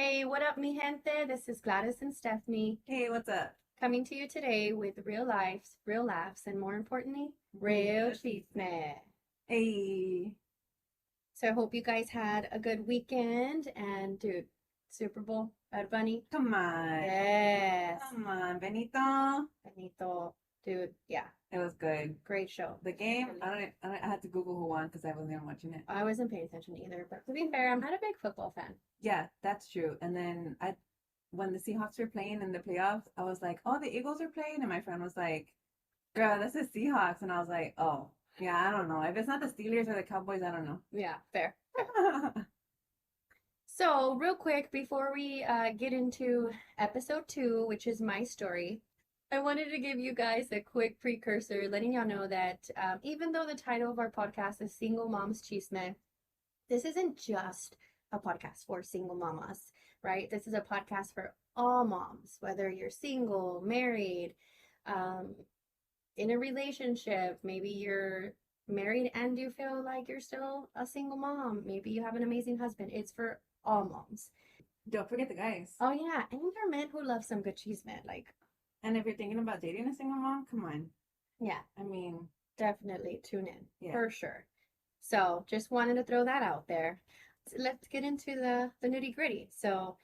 Hey, what up, mi gente? This is Gladys and Stephanie Hey, what's up? coming to you today with real lives, real laughs, and more importantly, real chisme. Hey, So I hope you guys had a good weekend. And dude, Super Bowl, Bad Bunny. come on. Yes. Come on, Benito. Benito, dude, yeah, It was good. great show. The game, Really. I had to Google who won because I wasn't even watching it. I wasn't paying attention either, but to be fair, I'm not a big football fan. Yeah, that's true. And then when the Seahawks were playing in the playoffs, I was like, oh, the Eagles are playing. And my friend was like, girl, this is Seahawks. And I was like, oh, yeah, I don't know. If it's not the Steelers or the Cowboys, I don't know. Yeah, fair. So, real quick, before we get into episode 2, which is my story, I wanted to give you guys a quick precursor, letting y'all know that even though the title of our podcast is Single Moms Chisme, this isn't just a podcast for single mamas, right? This is a podcast for all moms, whether you're single, married, um, in a relationship, maybe you're married and you feel like you're still a single mom. Maybe you have an amazing husband. It's for all moms. Don't forget the guys. Oh yeah, and there are men who love some good chisme. Like, And if you're thinking about dating a single mom, come on. yeah, I mean, definitely tune in yeah. for sure. So just wanted to throw that out there. So let's get into the nitty gritty. So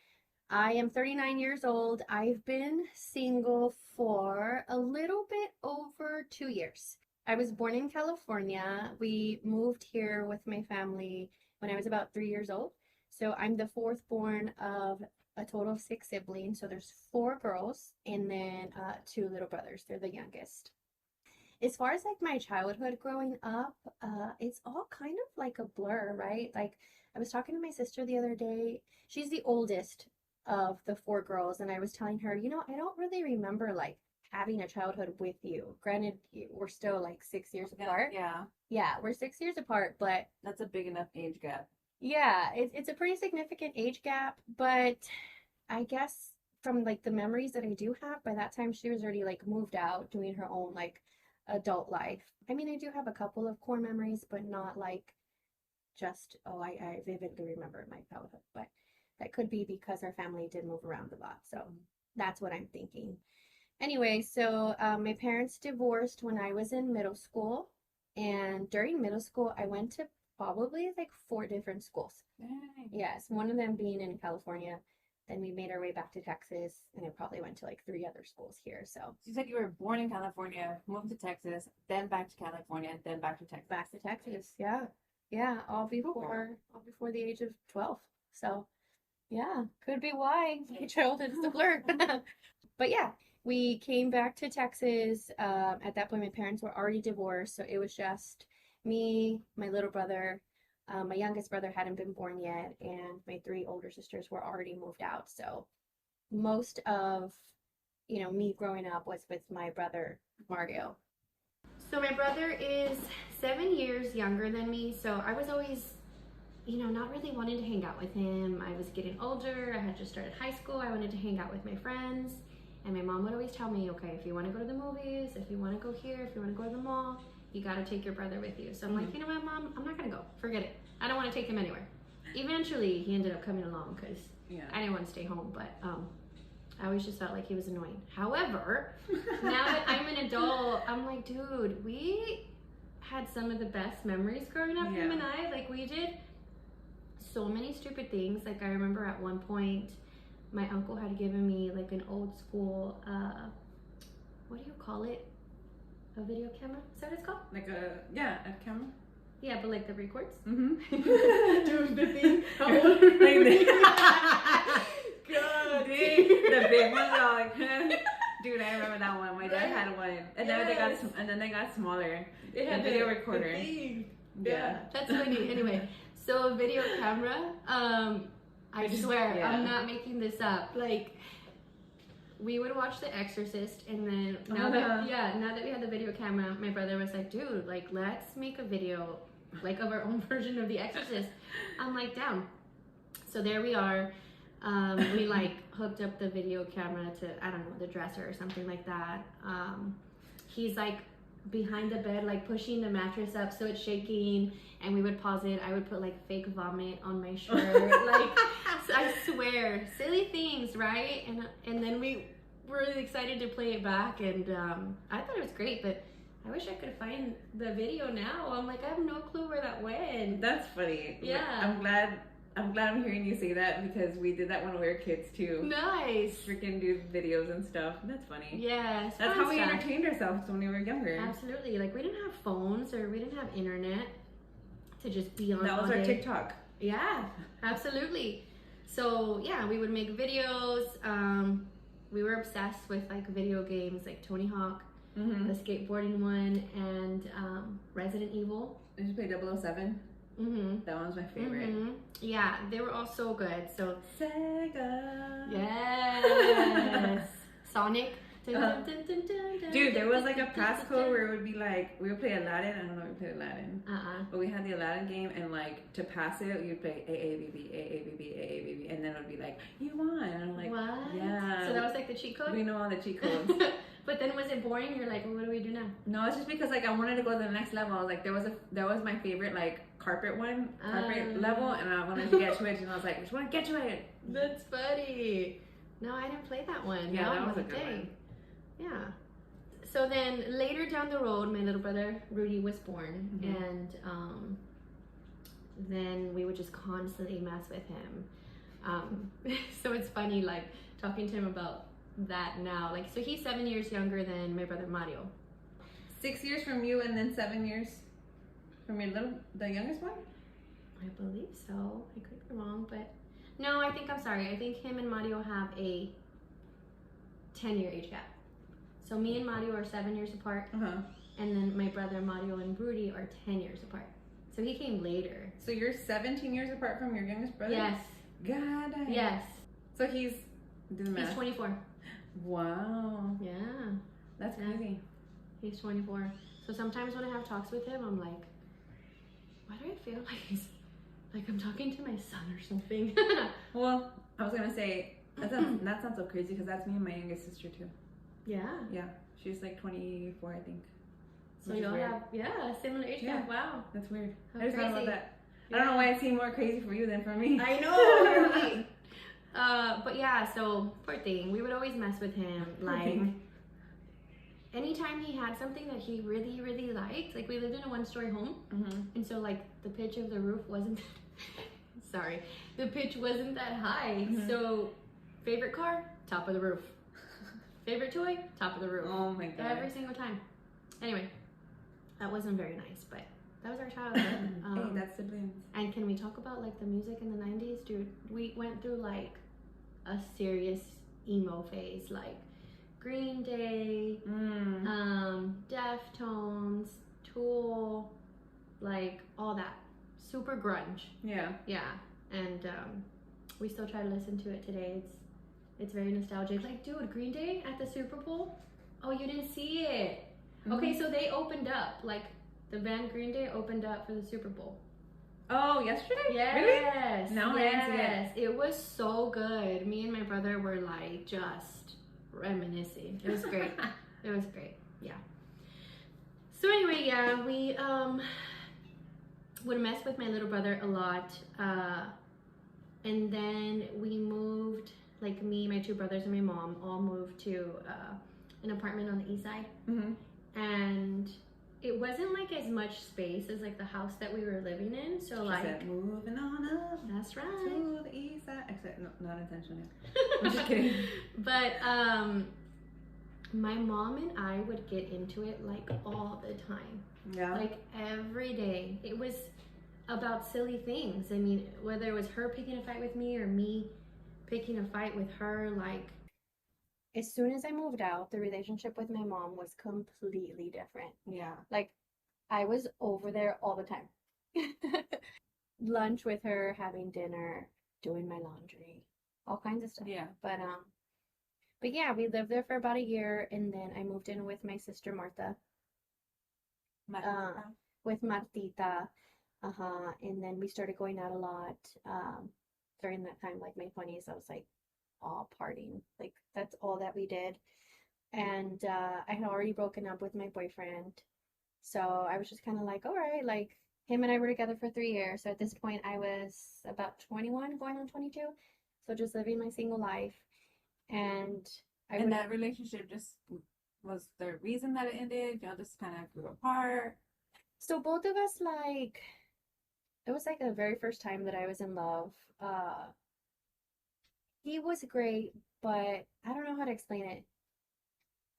I am 39 years old. I've been single for a little bit over 2 years. I was born in California. We moved here with my family when I was about 3 years old. So I'm the fourth born of a total of 6 siblings. So there's 4 girls and then 2 little brothers. They're the youngest. As far as like my childhood growing up, it's all kind of like a blur, right? Like I was talking to my sister the other day. She's the oldest of the 4 girls, and I was telling her, I don't really remember like having a childhood with you. Granted, we're still like 6 years apart. Yeah. Yeah, we're 6 years apart, but That's a big enough age gap. yeah, it's a pretty significant age gap, but I guess from like the memories that I do have, by that time she was already like moved out doing her own like adult life. I mean, I do have a couple of core memories, but not like just, oh, I vividly remember my childhood. But that could be because our family did move around a lot. So that's what I'm thinking. Anyway, so my parents divorced when I was in middle school. And during middle school, I went to probably like 4 different schools. Dang. Yes, one of them being in California. Then we made our way back to Texas, and I probably went to like 3 other schools here. So You said you were born in California, moved to Texas, then back to California, then back to Texas. back to Texas, yeah, all before the age of 12. So yeah, could be why my childhood is a blur. But yeah, we came back to Texas. At that point, my parents were already divorced, so it was just me, my little brother. My youngest brother hadn't been born yet, and my 3 older sisters were already moved out. So most of, me growing up was with my brother, Mario. So my brother is 7 years younger than me, so I was always, not really wanting to hang out with him. I was getting older. I had just started high school. I wanted to hang out with my friends. And my mom would always tell me, okay, if you want to go to the movies, if you want to go here, if you want to go to the mall, you got to take your brother with you. So I'm like, you know what, Mom? I'm not going to go. Forget it. I don't want to take him anywhere. Eventually, he ended up coming along because I didn't want to stay home, but I always just felt like he was annoying. However, now that I'm an adult, I'm like, dude, we had some of the best memories growing up, him and I. Like, we did so many stupid things. Like, I remember at one point, my uncle had given me like an old school, what do you call it? A video camera? Is that what it's called? Like a camera. Yeah, but like the records? Mm-hmm. Dude, the thing. How old? God, the big ones are like, dude, I remember that one. My dad had one, and then they got smaller. It had a video recorder. Yeah, that's funny. Anyway, so a video camera. I swear, I'm not making this up. Like, we would watch The Exorcist, and then now that we had the video camera, my brother was like, dude, like, let's make a video like of our own version of The Exorcist. I'm like, down. So there we are. We like hooked up the video camera to, I don't know, the dresser or something like that. He's like behind the bed, like pushing the mattress up so it's shaking, and we would pause it. I would put like fake vomit on my shirt, like I swear, silly things, right? And then we were really excited to play it back, and I thought it was great, but I wish I could find the video now. I'm like, I have no clue where that went. That's funny. Yeah. I'm glad I'm hearing you say that because we did that when we were kids too. Nice. Freaking do videos and stuff. That's funny. Yes. That's how we entertained ourselves when we were younger. Absolutely. Like we didn't have phones or we didn't have internet to just be on. That was our TikTok. Yeah, absolutely. So yeah, we would make videos. We were obsessed with like video games like Tony Hawk, the skateboarding one, and Resident Evil. I just played 007. That one was my favorite. Yeah, they were all so good. So Sega. Yes. Sonic. Dude, there was like a passcode where it would be like, we would play Aladdin. I don't know if we played Aladdin. But we had the Aladdin game, and like to pass it, you'd play AABB, AABB, AABB, and then it would be like, you won. And I'm like, what? Yeah. So that was like the cheat code? We know all the cheat codes. But then was it boring? You're like, well, what do we do now? No, it's just because like I wanted to go to the next level. I was like, that was my favorite like carpet level, and I wanted to get to it, and I was like, I just want to get to it. That's funny. No, I didn't play that one. Yeah, no, that was a good one. Yeah. So then later down the road, my little brother Rudy was born, and then we would just constantly mess with him. So it's funny, like talking to him about that now. Like, so he's 7 years younger than my brother Mario. 6 years from you, and then 7 years from the youngest one. I believe so. I could be wrong, but no, I think I'm sorry. I think him and Mario have a 10-year age gap. So me and Mario are 7 years apart, and then my brother Mario and Rudy are 10 years apart. So he came later. So you're 17 years apart from your youngest brother? Yes. God. Yes. So he's, do the math. He's 24. Wow. Yeah. That's crazy. He's 24. So sometimes when I have talks with him, I'm like, why do I feel like I'm talking to my son or something? Well, I was gonna say that sounds so crazy because that's me and my youngest sister too. Yeah. Yeah. She's like 24, I think. So y'all have similar age gap. Wow. That's weird. How I just thought about crazy. that. Yeah. I don't know why it seemed more crazy for you than for me. I know. Really. But yeah, so poor thing. We would always mess with him. Like anytime he had something that he really, really liked, like we lived in a one-story home, and so like the pitch of the roof wasn't the pitch wasn't that high. So favorite car, top of the roof. Favorite toy, top of the roof. Oh my god. Every single time. Anyway, that wasn't very nice, but that was our childhood. Hey, that's siblings. And can we talk about like the music in the 90s? Dude, we went through like a serious emo phase, like Green Day, Deftones, Tool, like all that. Super grunge. Yeah. Yeah. And we still try to listen to it today. It's very nostalgic. Like, dude, Green Day at the Super Bowl? Oh, you didn't see it. Okay, so they opened up. Like, the band Green Day opened up for the Super Bowl. Oh, yesterday? Yes. Really? No, I didn't see it. It was so good. Me and my brother were, like, just reminiscing. It was great. It was great. Yeah. So anyway, yeah, we would mess with my little brother a lot. And then we moved... Like me, my two brothers, and my mom all moved to an apartment on the east side. And it wasn't like as much space as like the house that we were living in. So she like said, moving on up. That's right. To the east side. Except no, not intentionally. I'm just kidding. But my mom and I would get into it like all the time. Yeah. Like every day. It was about silly things. I mean, whether it was her picking a fight with me or me picking a fight with her, like as soon as I moved out, the relationship with my mom was completely different. Yeah. Like I was over there all the time. Lunch with her, having dinner, doing my laundry, all kinds of stuff. Yeah. But yeah, we lived there for about a year, and then I moved in with my sister Martha. With Martita. And then we started going out a lot. During that time, like my 20s, I was like all partying. Like that's all that we did. And I had already broken up with my boyfriend. So I was just kind of like, all right, like him and I were together for 3 years. So at this point I was about 21 going on 22. So just living my single life. And I And would, that relationship just was the reason that it ended. Y'all just kind of grew apart. so both of us, like, it was like the very first time that I was in love. He was great, but I don't know how to explain it.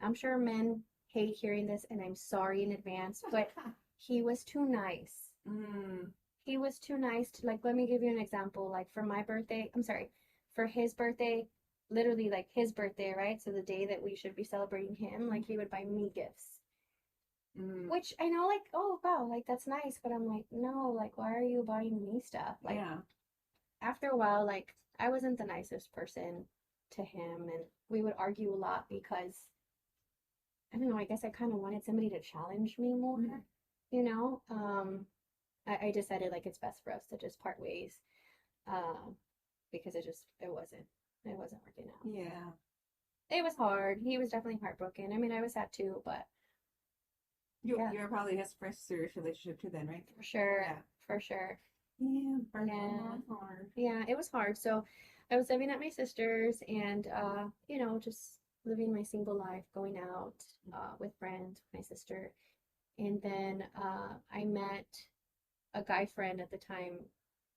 I'm sure men hate hearing this, and I'm sorry in advance, but he was too nice. Mm, He was too nice to, like, let me give you an example. Like, for my birthday, I'm sorry, for his birthday, literally, like, his birthday, right? So the day that we should be celebrating him, like, he would buy me gifts. mm, Which I know, like, oh, wow, like, that's nice, but I'm like, no, like, why are you buying me stuff? Like, yeah. after a while, like, I wasn't the nicest person to him, and we would argue a lot because I don't know, I guess I kind of wanted somebody to challenge me more, Mhm. you know? I decided like it's best for us to just part ways, um, because it wasn't working out. Yeah. It was hard. He was definitely heartbroken. I mean, I was sad too, but yeah, You were probably his first serious relationship too, then, right? for sure, Yeah. for sure. Yeah. Birth Yeah, hard. yeah, it was hard. So I was living at my sister's and, just living my single life, going out, with friends, with my sister. And then, I met a guy friend at the time.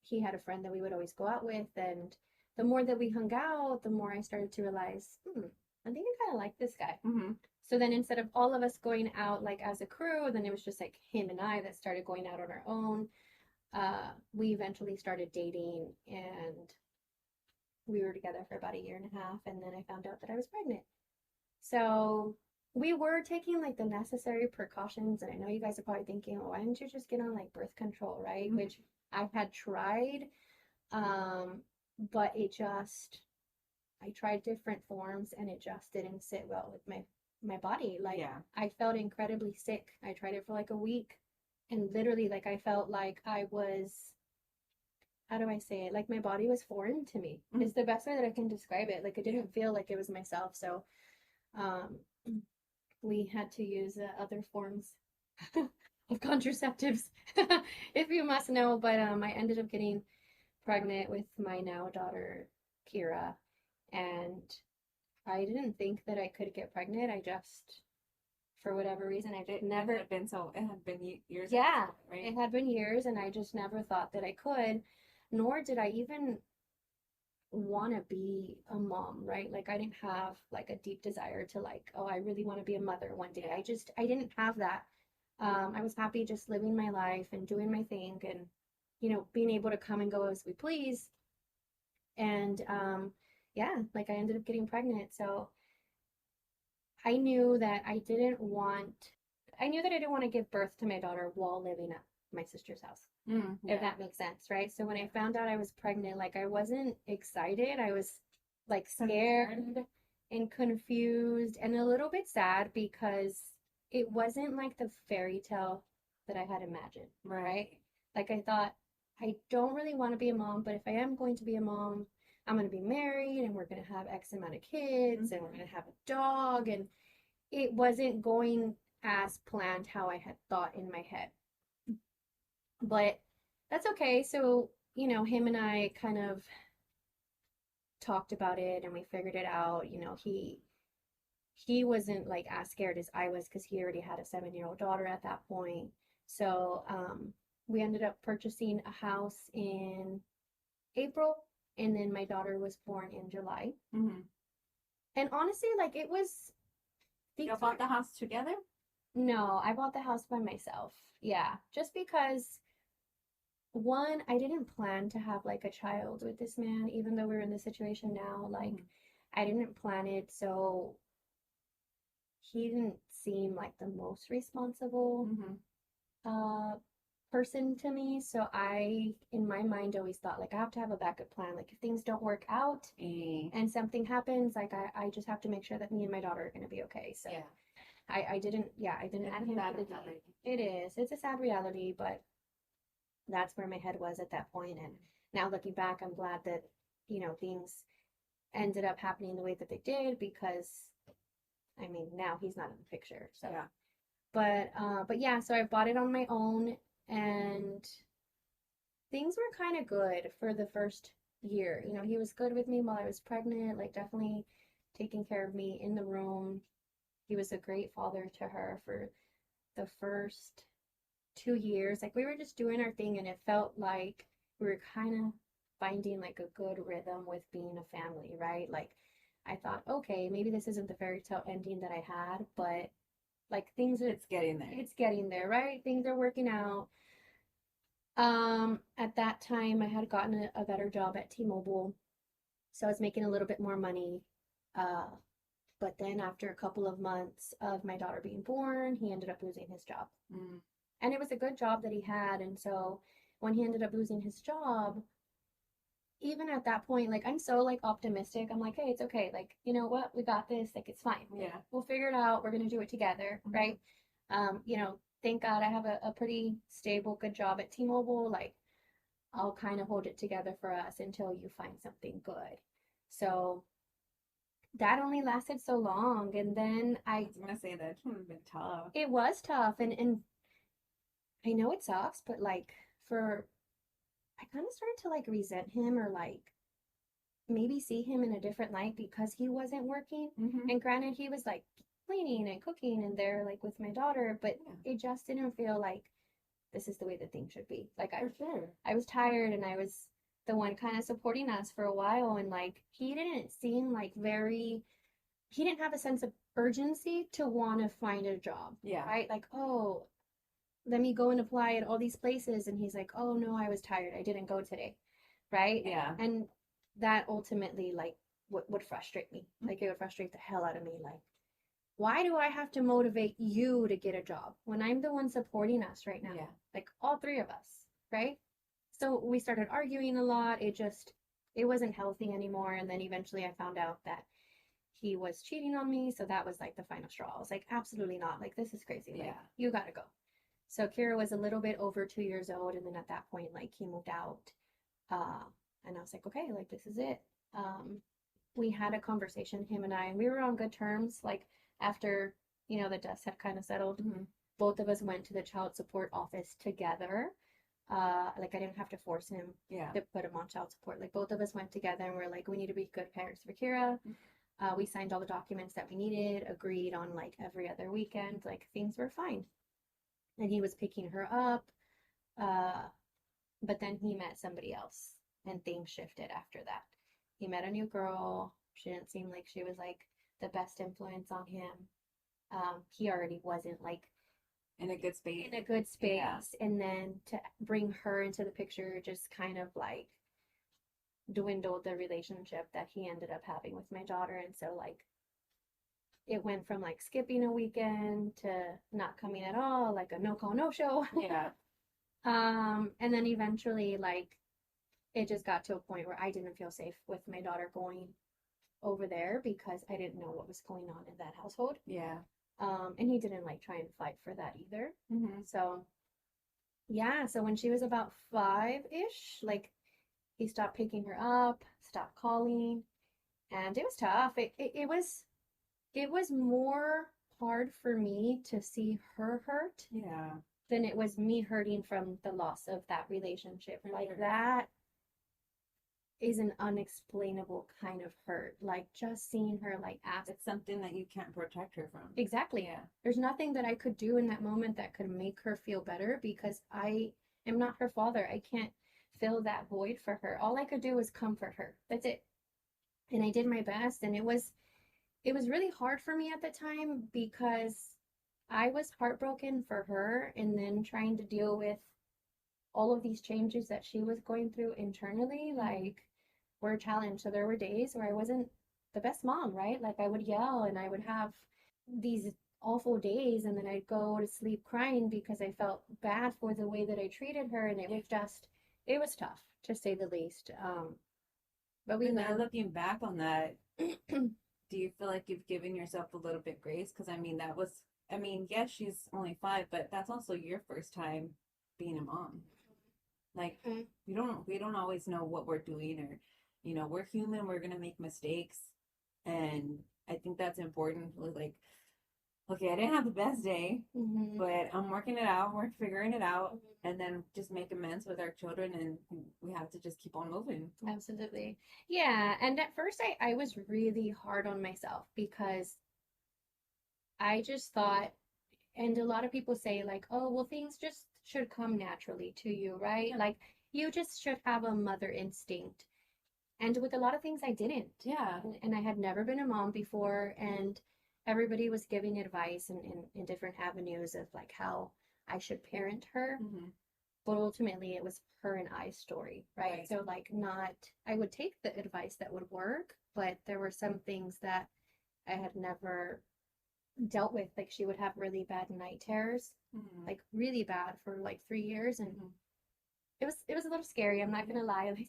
He had a friend that we would always go out with, and the more that we hung out, the more I started to realize, I think I kind of like this guy. Mm-hmm. So then instead of all of us going out like as a crew, then it was just like him and I that started going out on our own. We eventually started dating, and we were together for about a year and a half, and then I found out that I was pregnant. So we were taking like the necessary precautions, and I know you guys are probably thinking, well, why didn't you just get on like birth control, right? Mm-hmm. Which I had tried, um, but I tried different forms, and it just didn't sit well with my body. Like, Yeah. I felt incredibly sick. I tried it for like a week, and literally, like, I felt like I was, how do I say it? Like my body was foreign to me. Mm-hmm. It's the best way that I can describe it. Like, it didn't feel like it was myself. So, um, we had to use other forms of contraceptives, if you must know. But I ended up getting pregnant with my now daughter, Kira, and I didn't think that I could get pregnant. I just, for whatever reason, I It never. had been years. Yeah, Right? it had been years, and I just never thought that I could, nor did I even want to be a mom, right? Like, I didn't have like a deep desire to, like, oh, I really want to be a mother one day. I didn't have that. I was happy just living my life and doing my thing, and being able to come and go as we please. And yeah, like, I ended up getting pregnant. So I knew that I knew that I didn't want to give birth to my daughter while living at my sister's house, Yeah. if that makes sense, right? So when I found out I was pregnant, like, I wasn't excited. I was like scared and confused and a little bit sad because it wasn't like the fairy tale that I had imagined, right? Like, I thought, I don't really want to be a mom, but if I am going to be a mom, I'm going to be married and we're going to have X amount of kids and we're going to have a dog. And it wasn't going as planned how I had thought in my head. But that's okay. So, him and I kind of talked about it and we figured it out. He wasn't like as scared as I was because he already had a 7-year-old daughter at that point. So, we ended up purchasing a house in April, and then my daughter was born in July. Mm-hmm. And honestly, like, it was You bought the house together? No, I bought the house by myself. Yeah, just because, one, I didn't plan to have like a child with this man, even though we're in this situation now. Like, I didn't plan it, so he didn't seem like the most responsible uh person to me. So I, in my mind, always thought like I have to have a backup plan. Like, if things don't work out and something happens, like, I just have to make sure that me and my daughter are gonna be okay. So Yeah. I didn't add him to the deal. It is. It's a sad reality, but that's where my head was at that point. And now looking back, I'm glad that, things ended up happening the way that they did because, I mean, now he's not in the picture. So, Yeah. but yeah, so I bought it on my own, and things were kind of good for the first year. You know, he was good with me while I was pregnant, like definitely taking care of me in the room. He was a great father to her for the first 2 years. Like we were just doing our thing and it felt like we were kind of finding like a good rhythm with being a family, right? Like I thought, okay, maybe this isn't the fairy tale ending that I had, but like things are, It's getting there. it's getting there, right? Things are working out. At that time I had gotten a better job at T-Mobile, so I was making a little bit more money. Uh, but then after a couple of months of my daughter being born, he ended up losing his job. Mm. And it was a good job that he had. And so when he ended up losing his job, even at that point, like I'm so like optimistic. I'm like, hey, it's okay. Like, you know what? We got this. Like it's fine. Yeah. We'll figure it out. We're gonna do it together, right? You know, thank God I have a pretty stable, good job at T-Mobile. Like I'll kind of hold it together for us until you find something good. So that only lasted so long. And then I was gonna say that would have been tough. it was tough. And I know it sucks, but like for I kind of started to like resent him or like maybe see him in a different light because he wasn't working. Mm-hmm. And granted, he was like cleaning and cooking and there like with my daughter, but Yeah. it just didn't feel like this is the way that things should be. Like For sure. I was tired and I was the one kind of supporting us for a while and like he didn't seem like very he didn't have a sense of urgency to want to find a job. Yeah. Right? Like, oh, let me go and apply at all these places. And he's like, oh no, I was tired. I didn't go today. Right. Yeah. And that ultimately like would frustrate me. Like it would frustrate the hell out of me. Like, why do I have to motivate you to get a job when I'm the one supporting us right now? Yeah. Like all three of us. Right. So we started arguing a lot. It wasn't healthy anymore. And then eventually I found out that he was cheating on me. So that was like the final straw. I was like, absolutely not. Like, this is crazy. Like, Yeah. you gotta go. So Kira was a little bit over 2 years old. And then at that point, like, he moved out. Uh, and I was like, okay, like, this is it. We had a conversation, him and I, and we were on good terms. Like, after, you know, the dust had kind of settled, Mm-hmm. both of us went to the child support office together. Like, I didn't have to force him Yeah. to put him on child support. Like, both of us went together and we're like, we need to be good parents for Kira. We signed all the documents that we needed, agreed on like every other weekend, like things were fine. And he was picking her up. Uh, but then he met somebody else and things shifted after that. He met a new girl. She didn't seem like she was like the best influence on him. He already wasn't like In a good space. in a good space. Yeah. And then to bring her into the picture just kind of like dwindled the relationship that he ended up having with my daughter. And so like it went from like skipping a weekend to not coming at all, like a no call, no show. Yeah. And then eventually like it just got to a point where I didn't feel safe with my daughter going over there because I didn't know what was going on in that household. Yeah. And he didn't like try and fight for that either. Mm-hmm. So yeah, so when she was about 5-ish, like he stopped picking her up, stopped calling, and it was tough. It was more hard for me to see her hurt Yeah. than it was me hurting from the loss of that relationship. Like Sure. that is an unexplainable kind of hurt. Like just seeing her like act. It's something that you can't protect her from. Exactly. Yeah. There's nothing that I could do in that moment that could make her feel better because I am not her father. I can't fill that void for her. All I could do was comfort her. That's it. And I did my best and it was really hard for me at the time because I was heartbroken for her and then trying to deal with all of these changes that she was going through internally, like were a challenge. So there were days where I wasn't the best mom, right? Like I would yell and I would have these awful days and then I'd go to sleep crying because I felt bad for the way that I treated her and it was tough to say the least. But we And now learned. looking back on that, do you feel like you've given yourself a little bit grace? Because I mean, yes, she's only 5, but that's also your first time being a mom. Like Mhm. we don't always know what we're doing, or we're human, we're gonna make mistakes, and I think that's important. Like okay, I didn't have the best day, Mm-hmm. but I'm working it out, we're figuring it out, Mm-hmm. and then just make amends with our children, and we have to just keep on moving. Absolutely. Yeah. And at first, I was really hard on myself because I just thought, and a lot of people say, like, oh, well, things just should come naturally to you, right? Yeah. Like, you just should have a mother instinct. And with a lot of things, I didn't. Yeah. And I had never been a mom before, and everybody was giving advice in different avenues of like how I should parent her. Mm-hmm. But ultimately, it was her and I's story, right? Right. So, like, not, I would take the advice that would work, but there were some things that I had never dealt with. Like, she would have really bad night terrors, Mm-hmm. like really bad for like 3 years, and Mm-hmm. it was a little scary. I'm not gonna lie. Like,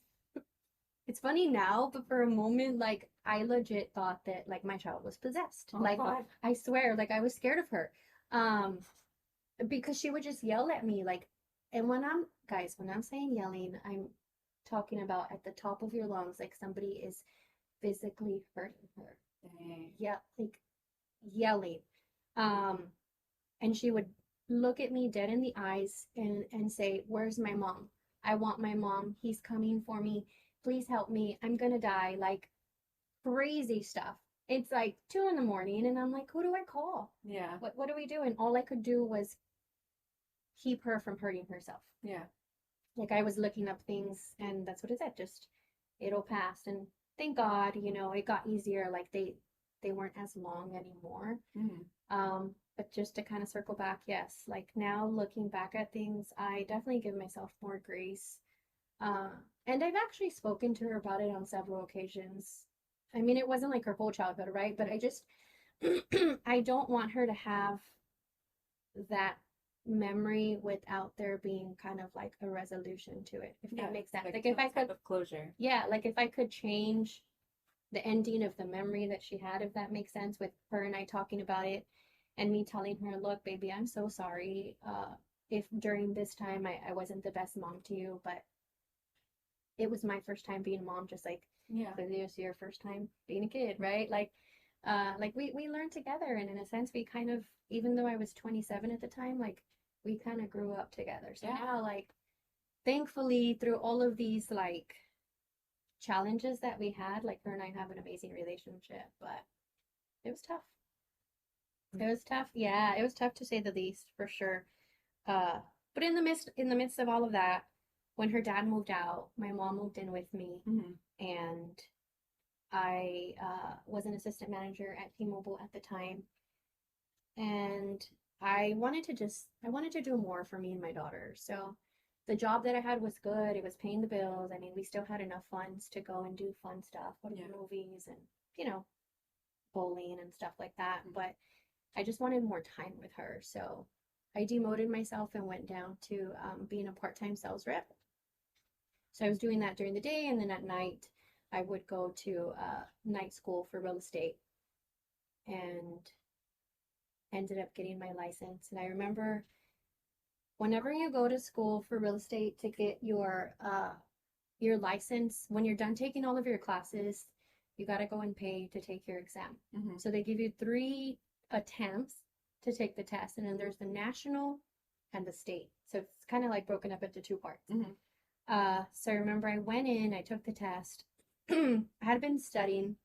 it's funny now, but for a moment, like I legit thought that like my child was possessed. Oh Like God. I swear, like I was scared of her. Um, because she would just yell at me like, and when I'm saying yelling, I'm talking about at the top of your lungs, like somebody is physically hurting her. Dang. Yeah, like yelling. Um, and she would look at me dead in the eyes and say, "Where's my mom? I want my mom. He's coming for me. Please help me. I'm gonna die." Like crazy stuff. It's like 2 in the morning, and I'm like, "Who do I call? Yeah. What do we do?" And all I could do was keep her from hurting herself. Yeah. Like I was looking up things, and that's what it said. Just it'll pass, and thank God, it got easier. Like they weren't as long anymore. Mm-hmm. But just to kind of circle back, yes, like now looking back at things, I definitely give myself more grace. Uh, and I've actually spoken to her about it on several occasions. I mean, it wasn't like her whole childhood, right? But I just, I don't want her to have that memory without there being kind of like a resolution to it, if that makes sense. Like if some I type could, of closure. yeah, like if I could change the ending of the memory that she had, if that makes sense, with her and I talking about it and me telling her, look, baby, I'm so sorry. If during this time I wasn't the best mom to you, but it was my first time being a mom, just like Yeah. it was your first time being a kid, right? Like we learned together, and in a sense, we kind of, even though I was 27 at the time, like we kind of grew up together. So Yeah. now, like, thankfully, through all of these like challenges that we had, like her and I have an amazing relationship, but it was tough. It was tough. Yeah, it was tough to say the least, for sure. Uh, but in the midst of all of that, when her dad moved out, my mom moved in with me, Mm-hmm. and I was an assistant manager at T-Mobile at the time, and I wanted to do more for me and my daughter. So the job that I had was good. It was paying the bills. I mean, we still had enough funds to go and do fun stuff, go to Yeah. movies and, you know, bowling and stuff like that. Mm-hmm. But I just wanted more time with her. So I demoted myself and went down to being a part-time sales rep. So I was doing that during the day, and then at night I would go to night school for real estate, and ended up getting my license. And I remember whenever you go to school for real estate to get your license, when you're done taking all of your classes, you got to go and pay to take your exam. Mm-hmm. So they give you 3 attempts to take the test, and then there's the national and the state. So it's kind of like broken up into 2 parts. Mm-hmm. So I remember I went in, I took the test. I had been studying.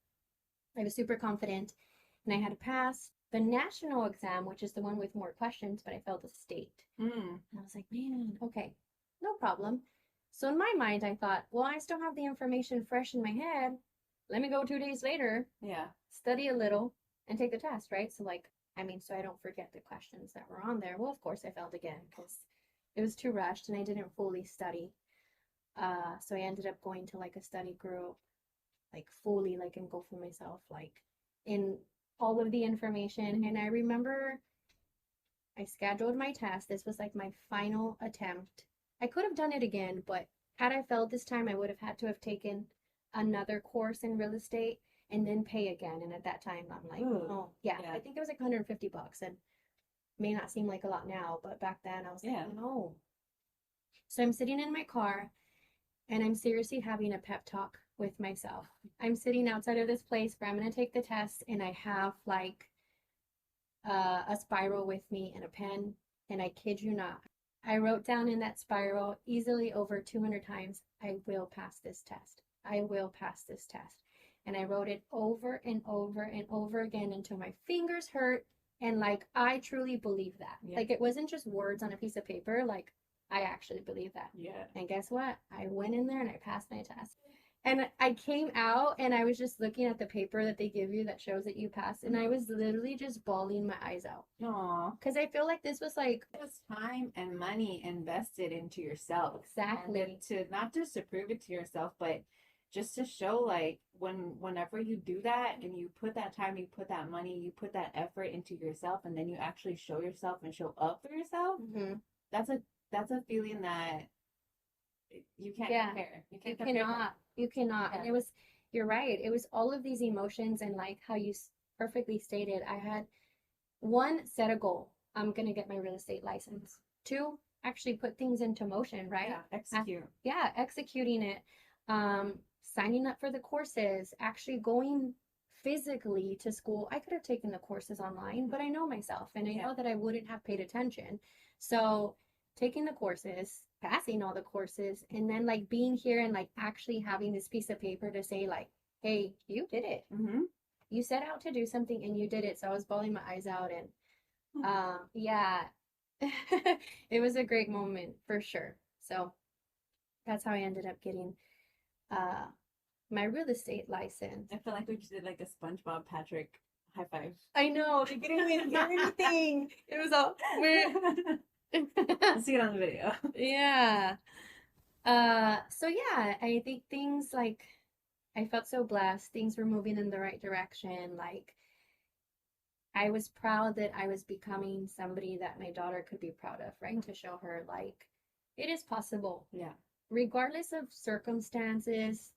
I was super confident, and I had passed the national exam, which is the one with more questions, but I failed the state. Mm. And I was like, man, okay, no problem. So in my mind, I thought, well, I still have the information fresh in my head. Let me go 2 days later, Yeah. study a little, and take the test, right? So like, I mean, so I don't forget the questions that were on there. Well, of course I failed again because it was too rushed and I didn't fully study. So I ended up going to like a study group, like fully like and go for myself, like in all of the information. And I remember I scheduled my test. This was like my final attempt. I could have done it again, but had I failed this time, I would have had to have taken another course in real estate and then pay again. And at that time, I'm like, Ooh, oh, yeah, yeah. I think it was like $150, and may not seem like a lot now, but back then I was Yeah. like, no. So I'm sitting in my car, and I'm seriously having a pep talk with myself. I'm sitting outside of this place where I'm going to take the test, and I have like a spiral with me and a pen, and I kid you not, I wrote down in that spiral easily over 200 times, I will pass this test. I will pass this test. And I wrote it over and over and over again until my fingers hurt. And like, I truly believe that. Yeah. Like, it wasn't just words on a piece of paper. Like, I actually believe that. Yeah. And guess what? I went in there and I passed my test. And I came out and I was just looking at the paper that they give you that shows that you passed. And I was literally just bawling my eyes out. Aw. Because I feel like this was like, It was time and money invested into yourself. exactly. And then to not just to prove it to yourself, but just to show like whenever you do that and you put that time, you put that money, you put that effort into yourself, and then you actually show yourself and show up for yourself, that's a feeling that you can't compare. You can't compare that. You cannot. Yeah. And it was, you're right. It was all of these emotions, and like how you perfectly stated, I had one, set a goal. I'm going to get my real estate license. Two, actually put things into motion, right? Yeah, execute. Yeah, executing it. Signing up for the courses, actually going physically to school. I could have taken the courses online, but I know myself and I know that I wouldn't have paid attention. So taking the courses, passing all the courses, and then like being here and like actually having this piece of paper to say like, hey, you did it. Mm-hmm. You set out to do something and you did it. So I was bawling my eyes out, and yeah, it was a great moment for sure. So that's how I ended up getting my real estate license. I feel like we just did like a SpongeBob Patrick high five. I know, they didn't even hear anything. It was all weird. I'll see it on the video. Yeah. So yeah, I think things like I felt so blessed. Things were moving in the right direction. Like I was proud that I was becoming somebody that my daughter could be proud of, right? To show her like it is possible. Yeah. Regardless of circumstances,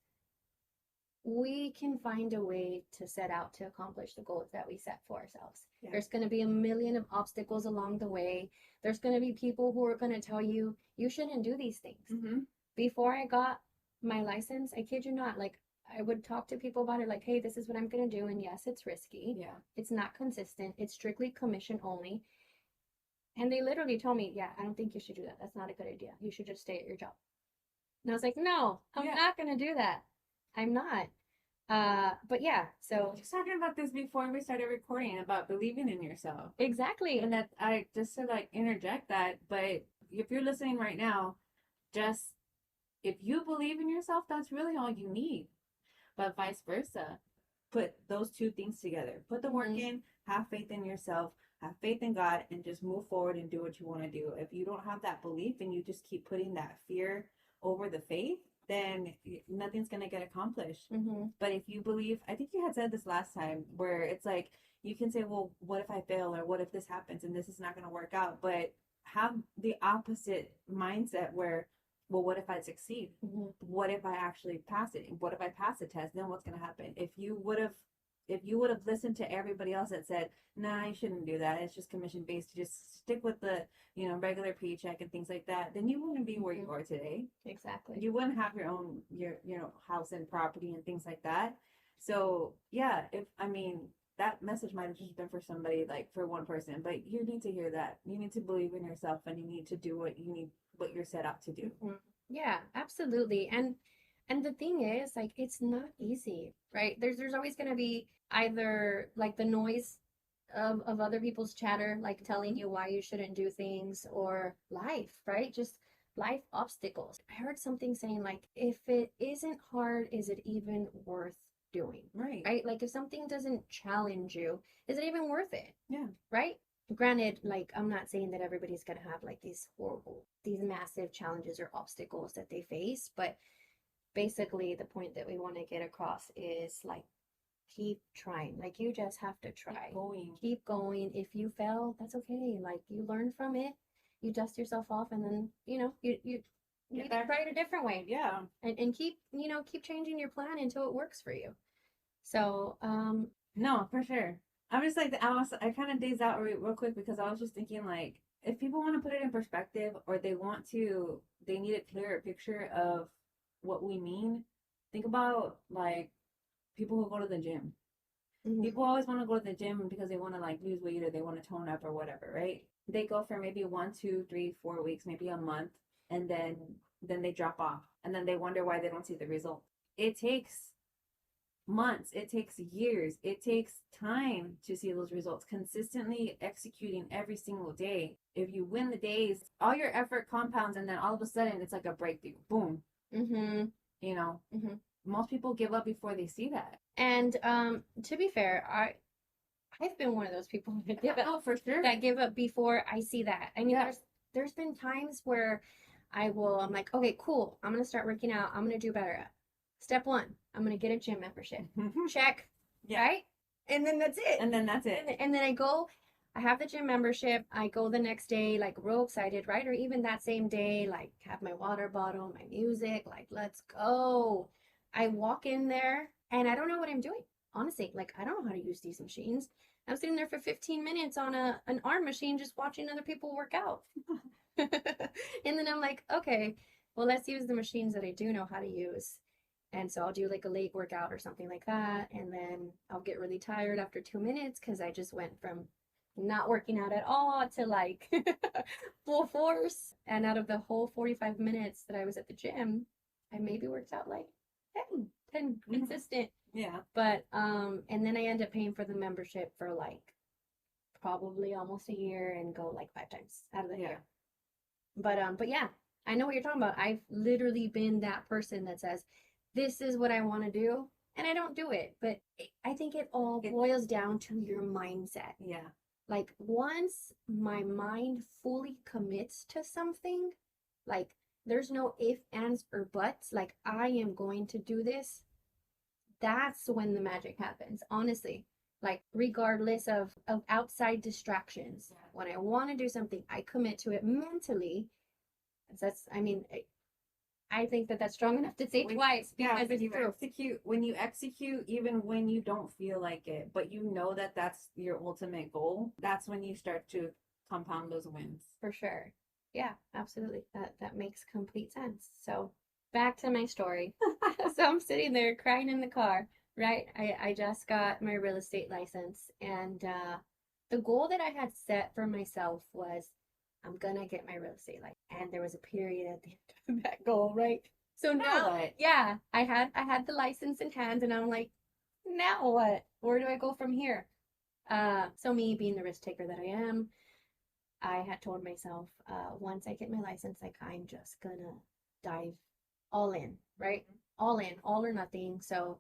we can find a way to set out to accomplish the goals that we set for ourselves. Yeah. There's going to be a million of obstacles along the way. There's going to be people who are going to tell you, you shouldn't do these things. Mm-hmm. Before I got my license, I kid you not, like I would talk to people about it like, hey, this is what I'm going to do. And yes, it's risky. Yeah. It's not consistent. It's strictly commission only. And they literally told me, yeah, I don't think you should do that. That's not a good idea. You should just stay at your job. And I was like, no, I'm not going to do that. I'm not. But yeah, so just talking about this before we started recording about believing in yourself. Exactly. And that I just to like interject that, but if you're listening right now, just if you believe in yourself, that's really all you need. But vice versa. Put those two things together. Put the work in, have faith in yourself, have faith in God, and just move forward and do what you want to do. If you don't have that belief and you just keep putting that fear over the faith, then nothing's going to get accomplished. Mm-hmm. But if you believe, I think you had said this last time, where it's like, you can say, well, what if I fail? Or what if this happens and this is not going to work out? But have the opposite mindset where, well, what if I succeed? Mm-hmm. What if I actually pass it? What if I pass the test? Then what's going to happen? If you would have listened to everybody else that said, nah, you shouldn't do that, it's just commission based, just stick with the, regular paycheck and things like that, then you wouldn't be where you are today. Exactly. You wouldn't have your own, house and property and things like that. So yeah, that message might have just been for somebody, like for one person, but you need to hear that. You need to believe in yourself and you need to do what you're set out to do. Mm-hmm. Yeah, absolutely. And the thing is, like, it's not easy, right? There's always going to be either like the noise of other people's chatter, like telling you why you shouldn't do things, or life, right? Just life obstacles. I heard something saying like, if it isn't hard, is it even worth doing? Right. Right? Like if something doesn't challenge you, is it even worth it? Yeah. Right? Granted, like I'm not saying that everybody's going to have like these massive challenges or obstacles that they face, but basically the point that we want to get across is like, keep trying. Like you just have to try. Keep going. If you fail, that's okay. Like you learn from it, you dust yourself off, and then you try it a different way. Yeah. And keep changing your plan until it works for you. So no, for sure. I'm just like I kind of dazed out real quick because I was just thinking like, if people want to put it in perspective, or they need a clearer picture of what we mean. Think about like people who go to the gym. Mhm. People always want to go to the gym because they want to like lose weight or they want to tone up or whatever, right? They go for maybe 1, 2, 3, 4 weeks, maybe a month, and then they drop off, and then they wonder why they don't see the result. It takes months, it takes years, it takes time to see those results. Consistently executing every single day. If you win the days, all your effort compounds, and then all of a sudden it's like a breakthrough. Boom. Mhm. You know, Mhm. most people give up before they see that. And to be fair, I've been one of those people that give up, Oh, for sure. that give up before I see that. I mean, Yeah. there's been times where I'm like, okay, cool. I'm gonna start working out. I'm gonna do better. Step one, I'm gonna get a gym membership. Check. Yeah. Right? And then that's it. And then that's it. And then I have the gym membership. I go the next day, like real excited, right? Or even that same day, like have my water bottle, my music, like let's go. I walk in there and I don't know what I'm doing. Honestly, like I don't know how to use these machines. I'm sitting there for 15 minutes on an arm machine just watching other people work out. And then I'm like, okay, well, let's use the machines that I do know how to use. And so I'll do like a leg workout or something like that. And then I'll get really tired after 2 minutes because I just went from not working out at all to like full force. And out of the whole 45 minutes that I was at the gym, I maybe worked out like 10 consistent. Yeah. But and then I end up paying for the membership for like probably almost a year and go like 5 times out of the year. But yeah, I know what you're talking about. I've literally been that person that says, "This is what I want to do," and I don't do it. But I think it all boils down to your mindset. Yeah. Like once my mind fully commits to something, like there's no if, ands, or buts. Like I am going to do this. That's when the magic happens. Honestly, like regardless of outside distractions, when I want to do something, I commit to it mentally. That's, I mean, I think that that's strong enough to say twice because when it's you true. execute, even when you don't feel like it, but you know that that's your ultimate goal, that's when you start to compound those wins. For sure. Yeah, absolutely. That makes complete sense. So back to my story. So I'm sitting there crying in the car, right? I just got my real estate license, and the goal that I had set for myself was I'm gonna get my real estate license. And there was a period at the end of that goal, right? So now, what? yeah, I had the license in hand, and I'm like, now what? Where do I go from here? So me being the risk taker that I am, I had told myself, once I get my license, like I'm just gonna dive all in, right? All in, all or nothing. So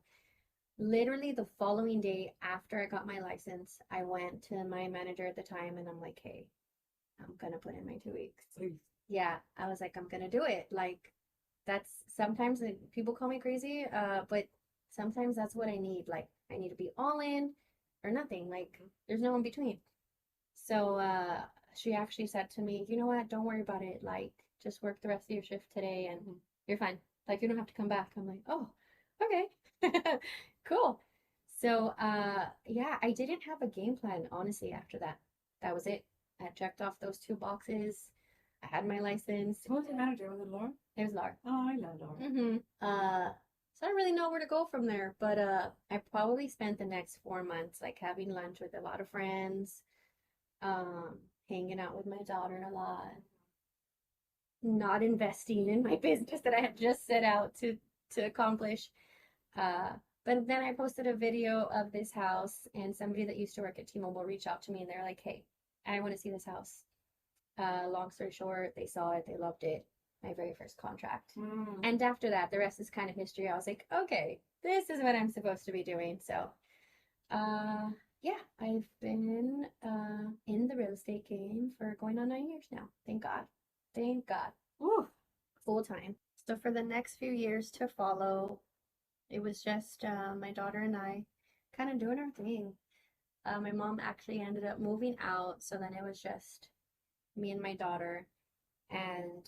literally the following day after I got my license, I went to my manager at the time and I'm like, hey, I'm gonna put in my 2 weeks. Yeah, I was like, I'm gonna do it. Like that's sometimes people call me crazy, but sometimes that's what I need. Like I need to be all in or nothing. Like there's no in between. So she actually said to me, you know what, don't worry about it. Like just work the rest of your shift today and you're fine. Like you don't have to come back. I'm like, oh, okay. Cool. So yeah, I didn't have a game plan, honestly, after that. That was it. I checked off those 2 boxes. I had my license. Who was your manager? Was it Laura? It was Laura. Oh, I love Laura. So I don't really know where to go from there, but I probably spent the next 4 months like having lunch with a lot of friends, hanging out with my daughter a lot, not investing in my business that I had just set out to accomplish. Uh, but then I posted a video of this house, and somebody that used to work at T-Mobile reached out to me, and they're like, "Hey, I want to see this house." Long story short, they saw it, they loved it. My very first contract. And after that, the rest is kind of history. I was like, okay, this is what I'm supposed to be doing. So, yeah, I've been in the real estate game for going on 9 years now. Thank God. Thank God. Woo. Full time. So for the next few years to follow, it was just my daughter and I kind of doing our thing. My mom actually ended up moving out, so then it was just me and my daughter. And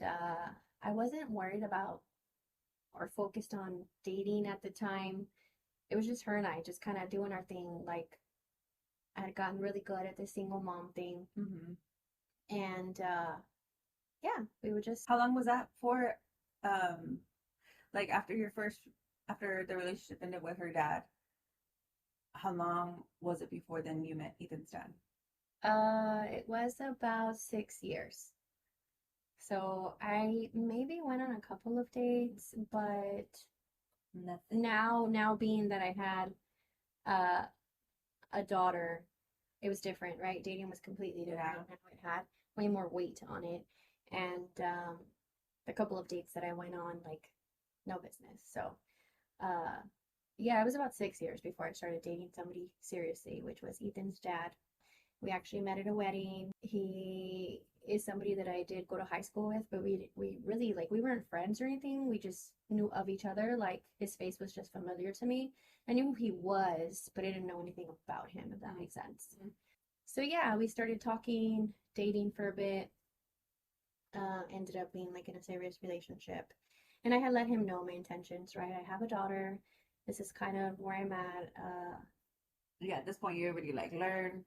I wasn't worried about or focused on dating at the time. It was just her and I just kind of doing our thing. Like I had gotten really good at the single mom thing. And yeah, we would just. How long was that for? Like after the relationship ended with her dad, how long was it before then you met Ethan's dad? It was about 6 years. So I maybe went on a couple of dates, but Nothing. now being that I had uh, a daughter, it was different, right? Dating was completely different. Yeah. Now it had way more weight on it. And the couple of dates that I went on, like, no business. So, uh, yeah, it was about 6 years before I started dating somebody seriously, which was Ethan's dad. We actually met at a wedding. He is somebody that I did go to high school with, but we really like we weren't friends or anything. We just knew of each other. Like his face was just familiar to me. I knew who he was, but I didn't know anything about him, if that makes sense. So yeah, we started talking, dating for a bit. Ended up being like in a serious relationship, and I had let him know my intentions. Right, I have a daughter. This is kind of where I'm at. Yeah, at this point you already like learned,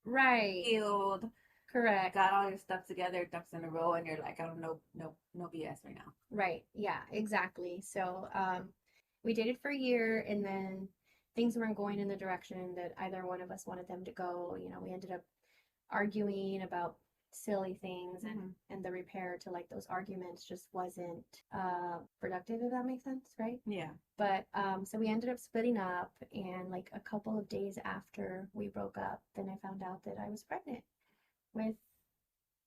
Right, healed, correct. got all your stuff together, ducks in a row, and you're like, I don't know, no BS right now. Right. Yeah, exactly. So, we dated for a year and then things weren't going in the direction that either one of us wanted them to go. You know, we ended up arguing about silly things and the repair to like those arguments just wasn't productive, if that makes sense, right? Yeah. But so we ended up splitting up, and like a couple of days after we broke up, then I found out that I was pregnant with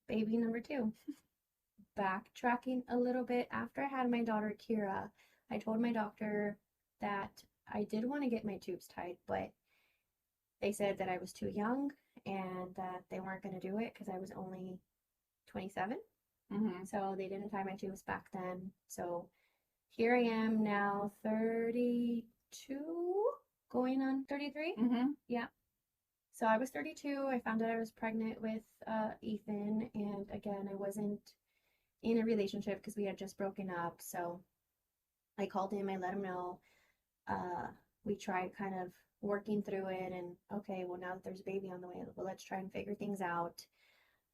baby number two. Backtracking a little bit, after I had my daughter Kira, I told my doctor that I did want to get my tubes tied, but they said that I was too young and that they weren't going to do it because I was only 27. So they didn't tie my tubes back then. So here I am now, 32, going on 33. Yeah. So I was 32. I found out I was pregnant with Ethan, and again, I wasn't in a relationship because we had just broken up. So I called him, I let him know. Uh, we tried kind of working through it, and okay, well, now that there's a baby on the way, well, let's try and figure things out.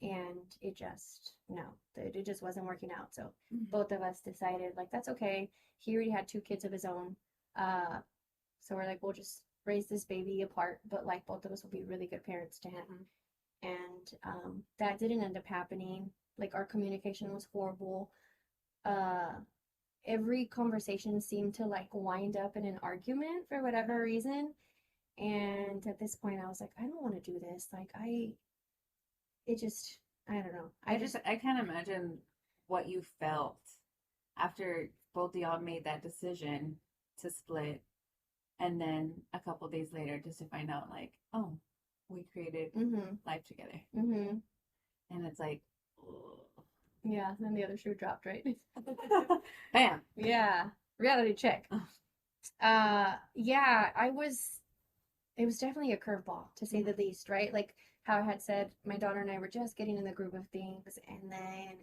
And it just, no, it just wasn't working out. So both of us decided, like, that's okay. He already had two kids of his own. So we're like, we'll just raise this baby apart, but like both of us will be really good parents to him. And that didn't end up happening. Like our communication was horrible. Uh, every conversation seemed to like wind up in an argument for whatever reason. And at this point, I was like, I don't want to do this. Like, it just, I don't know. I can't imagine what you felt after both of y'all made that decision to split, and then a couple days later, just to find out, like, oh, we created life together, and it's like, yeah. Then the other shoe dropped, right? bam. Yeah, reality check. Yeah, it was definitely a curveball to say the least, right? Like how I had said, my daughter and I were just getting in the groove of things, and then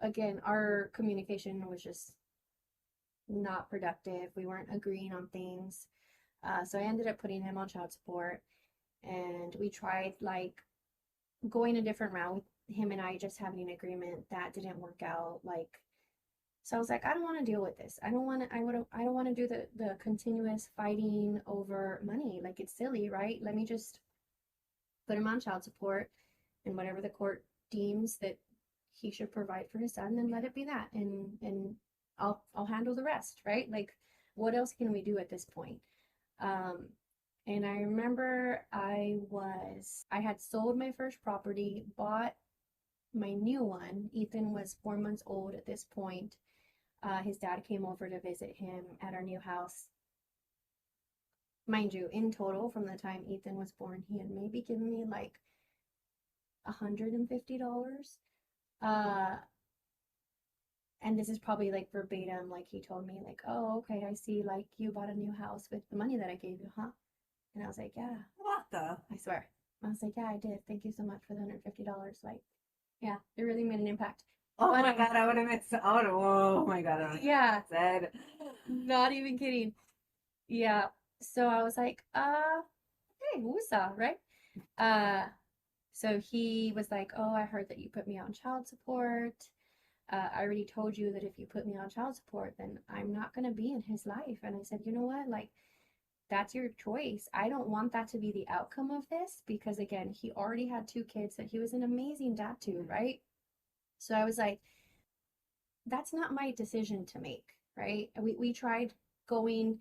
again, our communication was just not productive. We weren't agreeing on things. So I ended up putting him on child support, and we tried like going a different route with him and I just having an agreement that didn't work out. Like, so I was like, I don't want to deal with this. I don't want to. I don't want to do the continuous fighting over money. Like it's silly, right? Let me just put him on child support, and whatever the court deems that he should provide for his son, then let it be that, and I'll handle the rest, right? Like, what else can we do at this point? Um, and I remember I had sold my first property, bought my new one. Ethan was 4 months old at this point. His dad came over to visit him at our new house. Mind you, in total, from the time Ethan was born, he had maybe given me like $150. And this is probably like verbatim, like he told me, like, oh, okay, I see, like you bought a new house with the money that I gave you, huh? And I was like, yeah. What the? I swear. I was like, yeah, I did. Thank you so much for the $150. Like, yeah, it really made an impact. Oh my God, I would have been so, oh my God, yeah, said. Not even kidding. Yeah. So I was like, hey, woosah, right? So he was like, oh, I heard that you put me on child support. I already told you that if you put me on child support, then I'm not going to be in his life. And I said, you know what? Like, that's your choice. I don't want that to be the outcome of this because, again, he already had 2 kids that he was an amazing dad to, right? So I was like, that's not my decision to make, right? We tried going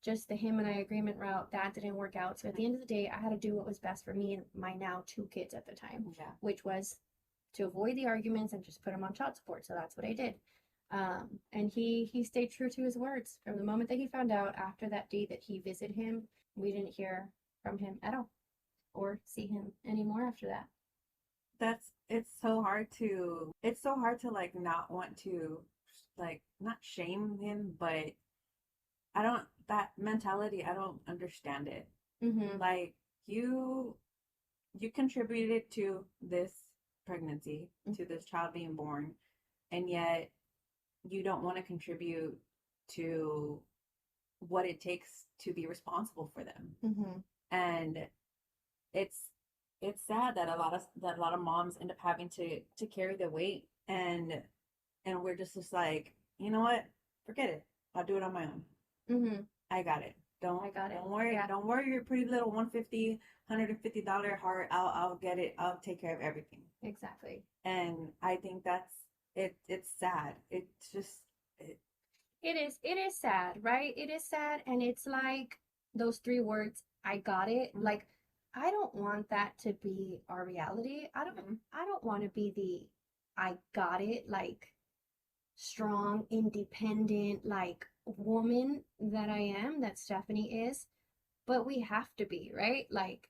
just the him and I agreement route. That didn't work out. So at the end of the day, I had to do what was best for me and my now 2 kids at the time, Yeah. which was to avoid the arguments and just put him on child support. So that's what I did. And he stayed true to his words from the moment that he found out. After that day that he visited him, we didn't hear from him at all or see him anymore after that. It's so hard to like not want to like not shame him, but I don't that mentality, I don't understand it. Mm-hmm. Like you you contributed to this pregnancy, to this child being born, and yet you don't want to contribute to what it takes to be responsible for them. Mm-hmm. And it's it's sad that a lot of moms end up having to carry the weight, and we're just like, you know what? Forget it. I'll do it on my own. Mm-hmm. I got it. I got it. Don't worry. Yeah. Don't worry your pretty little $150 heart. I'll get it. I'll take care of everything. Exactly. And I think that's it. It's sad. It's just it, It is sad, right? It is sad. And it's like those 3 words, I got it. Mhm. Like, I don't want that to be our reality. Mhm. I don't want to be the I got it, like strong, independent, like woman that I am, that Stephanie is. But we have to be, right? Like,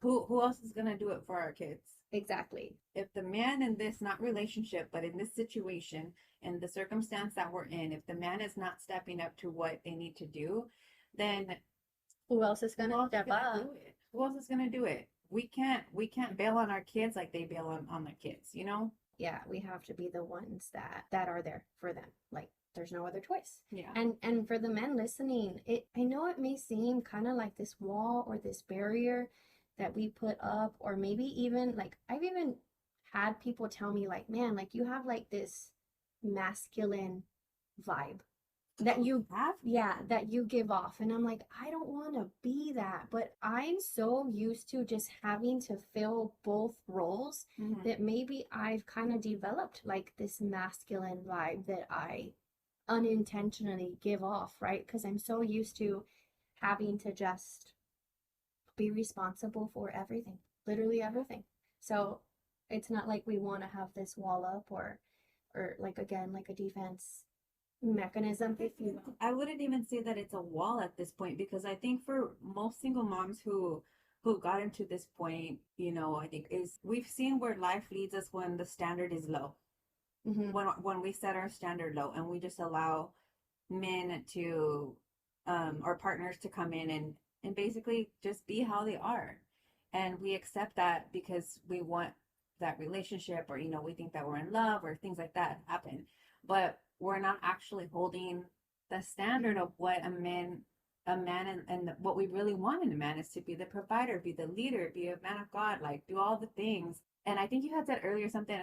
who else is gonna do it for our kids? exactly. If the man in this not relationship, but in this situation and the circumstance that we're in, if the man is not stepping up to what they need to do, then Who else is who gonna else is step gonna up? do it? Who else is gonna do it? We can't bail on our kids like they bail on their kids, you know? Yeah, we have to be the ones that are there for them. Like, there's no other choice. Yeah. And for the men listening, it I know it may seem kind of like this wall or this barrier that we put up, or maybe even like I've even had people tell me like, man, like you have like this masculine vibe that you have yeah that you give off, and I'm like, I don't want to be that, but I'm so used to just having to fill both roles Mhm. that maybe I've kind of developed like this masculine vibe that I unintentionally give off, right? Because I'm so used to having to just be responsible for everything, literally everything. So it's not like we want to have this wall up or like again like a defense mechanism, if you will. I wouldn't even say that it's a wall at this point, because I think for most single moms who got into this point, you know, I think is we've seen where life leads us when the standard is low. Mm-hmm. When we set our standard low and we just allow men to or partners to come in and basically just be how they are, and we accept that because we want that relationship, or you know, we think that we're in love or things like that happen, but we're not actually holding the standard of what a man and what we really want in a man is to be the provider, be the leader, be a man of God, like do all the things. And I think you had said earlier something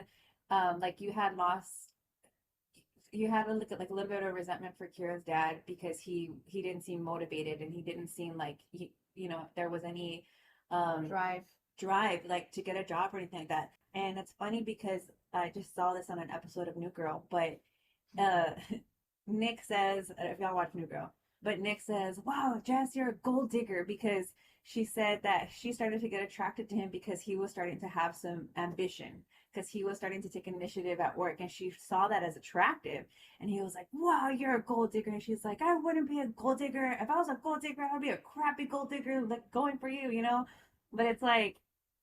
like you had a look at like a little bit of resentment for Kira's dad because he didn't seem motivated, and he didn't seem like he, you know, there was any Drive. drive like to get a job or anything like that. And it's funny because I just saw this on an episode of New Girl, but uh Nick says, if y'all watch New Girl, but Nick says, wow, Jess, you're a gold digger, because she said that she started to get attracted to him because he was starting to have some ambition, because he was starting to take initiative at work, and she saw that as attractive. And he was like, wow, you're a gold digger. And she's like, I wouldn't be a gold digger. If I was a gold digger, I would be a crappy gold digger, like going for you, you know? But it's like,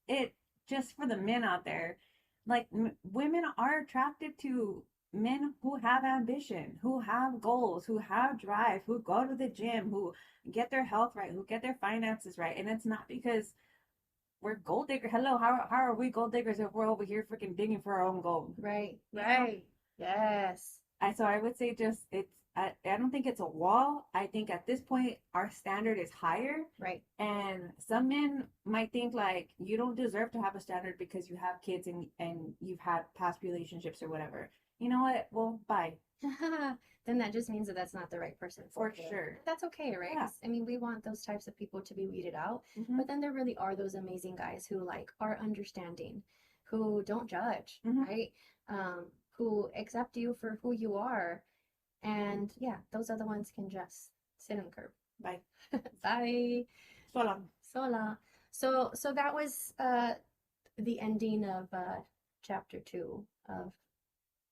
it just for the men out there, like women are attracted to men who have ambition, who have goals, who have drive, who go to the gym, who get their health right, who get their finances right. And it's not because we're gold diggers. Hello, how are we gold diggers if we're over here freaking digging for our own gold? Right. You know? Right. Yes. So I would say just I don't think it's a wall. I think at this point our standard is higher. Right. And some men might think like you don't deserve to have a standard because you have kids and you've had past relationships or whatever. you know what? Well, bye. then that just means that that's not the right person For you. sure. That's okay, right? Yeah. 'Cause, I mean, we want those types of people to be weeded out. Mhm. But then there really are those amazing guys who like are understanding, who don't judge, Mhm. right? Who accept you for who you are. And yeah, those other ones can just sit on the curb. Bye. Bye. Sola. Sola. So that was the ending of chapter 2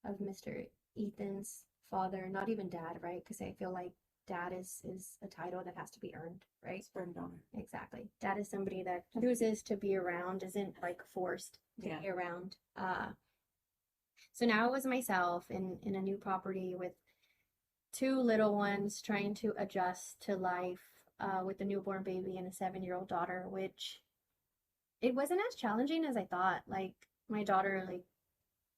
of Mr. Ethan's father, not even dad, right? Because I feel like dad is a title that has to be earned, right? Sperm donor. Exactly. Dad is somebody that chooses to be around, isn't like forced to Yeah. be around. So now it was myself in a new property with 2 little ones trying to adjust to life with a newborn baby and a 7-year-old daughter, which it wasn't as challenging as I thought. Like my daughter, like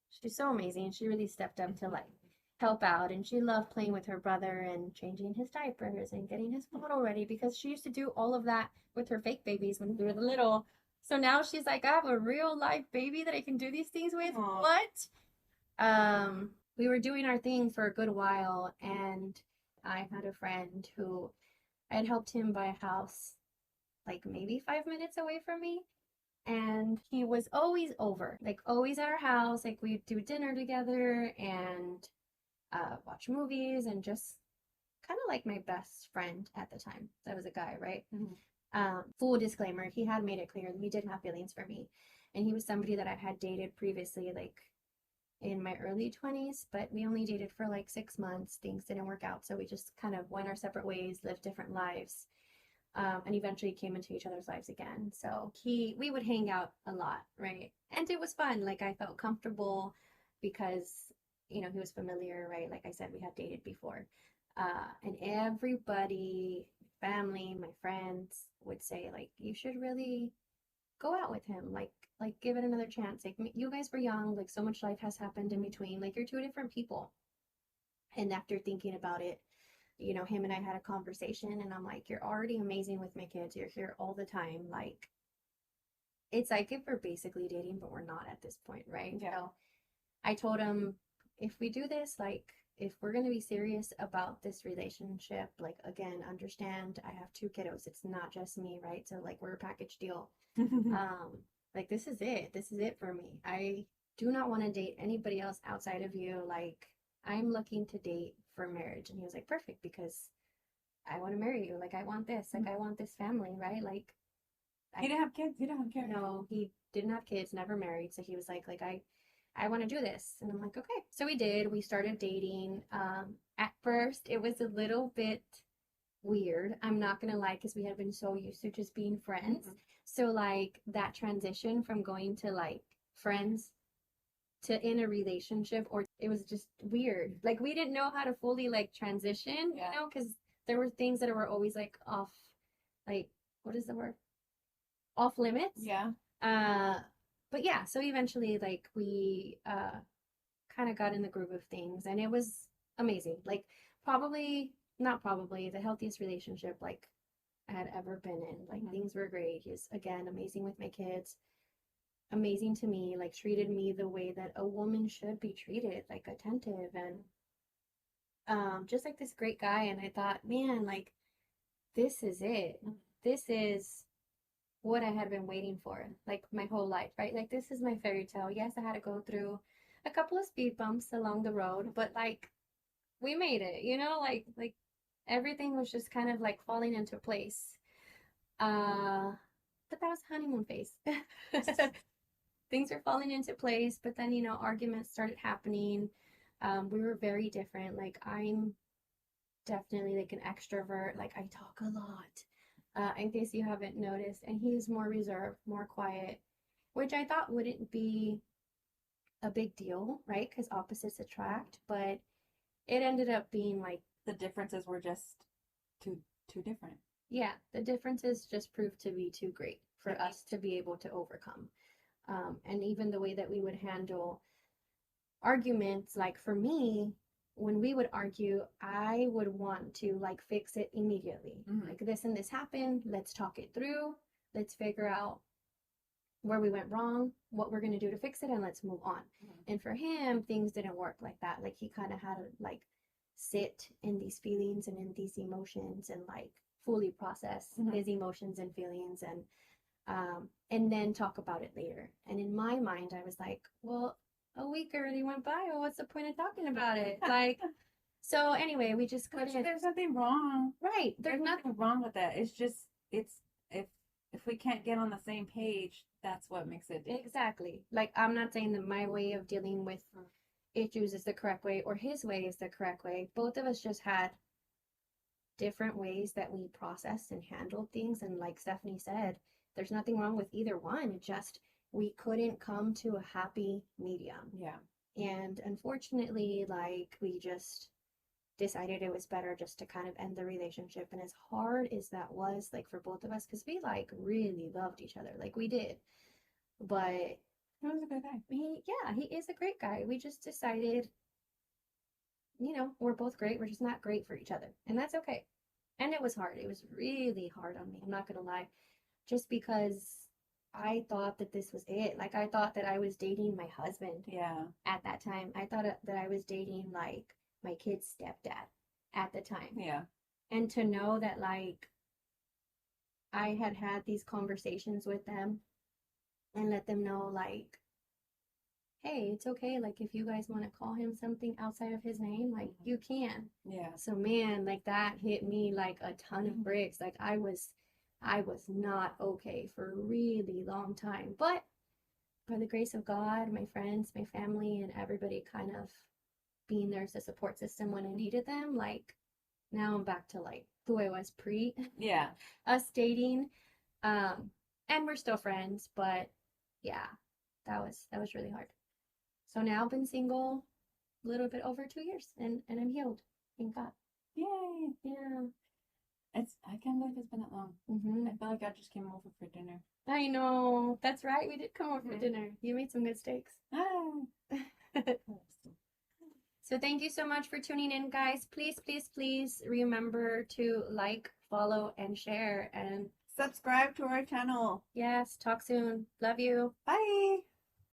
she's so amazing. She really stepped up to like help out, and she loved playing with her brother and changing his diapers and getting his bottle ready because she used to do all of that with her fake babies when we were little. So now she's like, I have a real life baby that I can do these things with. Aww. What? We were doing our thing for a good while, and I had a friend who I had helped him buy a house like maybe 5 minutes away from me. And he was always over, like always at our house. Like we'd do dinner together and watch movies and just kind of like my best friend at the time. That was a guy, right? Full disclaimer, he had made it clear that he did have feelings for me. And he was somebody that I had dated previously, like in my early 20s, but we only dated for like 6 months. Things didn't work out. So we just kind of went our separate ways, lived different lives. And eventually came into each other's lives again. So we would hang out a lot, right? And it was fun. Like I felt comfortable because, you know, he was familiar, right? Like I said, we had dated before. And everybody, family, my friends would say, like, you should really go out with him. Like give it another chance. Like you guys were young, like so much life has happened in between. Like you're 2 different people. And after thinking about it, you know, him and I had a conversation and I'm like, you're already amazing with my kids. You're here all the time. Like, it's like if we're basically dating, but we're not at this point, right? Yeah. So I told him, if we do this, like, if we're going to be serious about this relationship, like, again, understand I have 2 kiddos. It's not just me, right? So, like, we're a package deal. Like, this is it. This is it for me. I do not want to date anybody else outside of you. Like, I'm looking to date for marriage. And he was like, perfect, because I want to marry you. Like, I want this. Like, I want this family, right? Like, He didn't have kids. He didn't have kids. no, he didn't have kids, never married. So he was like, I want to do this. And I'm like, okay. So we did. We started dating. At first, it was a little bit weird. I'm not gonna lie, because we had been so used to just being friends. So like that transition from going to like friends to in a relationship, or it was just weird. Like we didn't know how to fully like transition, Yeah. you know, because there were things that were always like off, like what is the word? Off limits. Yeah. But yeah, so eventually like we kind of got in the groove of things, and it was amazing. Like probably not probably the healthiest relationship like I had ever been in. Like things were great. He's again amazing with my kids, amazing to me, like treated me the way that a woman should be treated, like attentive and just like this great guy. And I thought, man, like this is it. This is what I had been waiting for, like my whole life, right? Like this is my fairy tale. Yes, I had to go through a couple of speed bumps along the road, but like we made it, you know, like everything was just kind of like falling into place. But that was honeymoon phase. Things were falling into place, but then, you know, arguments started happening. We were very different. Like I'm definitely like an extrovert. Like I talk a lot. In case you haven't noticed, and he's more reserved, more quiet, which I thought wouldn't be a big deal, right? Because opposites attract, but it ended up being like The differences were just too different. yeah, the differences just proved to be too great for us to be able to overcome. And even the way that we would handle arguments, like for me, when we would argue, I would want to like fix it immediately. Like this and this happened, let's talk it through, let's figure out where we went wrong, what we're going to do to fix it, and let's move on. Mhm. And for him, things didn't work like that. Like he kind of had to like sit in these feelings and in these emotions and like fully process Mhm. his emotions and feelings and then talk about it later. And in my mind, I was like, well, a week already went by. Well, what's the point of talking about it? Like, so anyway, we just Which couldn't. there's nothing wrong. Right. There's There's nothing. nothing wrong with that. It's just it's if we can't get on the same page, that's what makes it difficult. Exactly. Like, I'm not saying that my way of dealing with issues is the correct way or his way is the correct way. Both of us just had different ways that we processed and handled things. And like Stephanie said, there's nothing wrong with either one. It just, we couldn't come to a happy medium. Yeah. And unfortunately, like, we just decided it was better just to kind of end the relationship. And as hard as that was, like, for both of us, because we like really loved each other, like we did. But He was a good guy. he is a great guy. We just decided, we're both great. We're just not great for each other. And that's okay. And it was hard. It was really hard on me. I'm not going to lie. Just because I thought that this was it. Like, I thought that I was dating my husband Yeah. at that time. I thought that I was dating, like, my kid's stepdad at the time. Yeah. And to know that, like, I had these conversations with them and let them know, like, hey, it's okay. Like, if you guys want to call him something outside of his name, like, you can. Yeah. So, man, like, that hit me like a ton of bricks. Like, I was not okay for a really long time. But by the grace of God, my friends, my family, and everybody kind of being there as a support system when I needed them, like, now I'm back to like who I was pre Yeah. us dating. And we're still friends, but yeah, that was really hard. So now I've been single a little bit over 2 years and I'm healed. Thank God. Yay. Yeah. I can't believe it's been that long. Mm-hmm. I feel like I just came over for dinner. I know. That's right. We did come over for dinner. You made some good steaks. Ah. So thank you so much for tuning in, guys. Please, please, please remember to like, follow, and share. And Subscribe to our channel. yes, talk soon. Love you. Bye.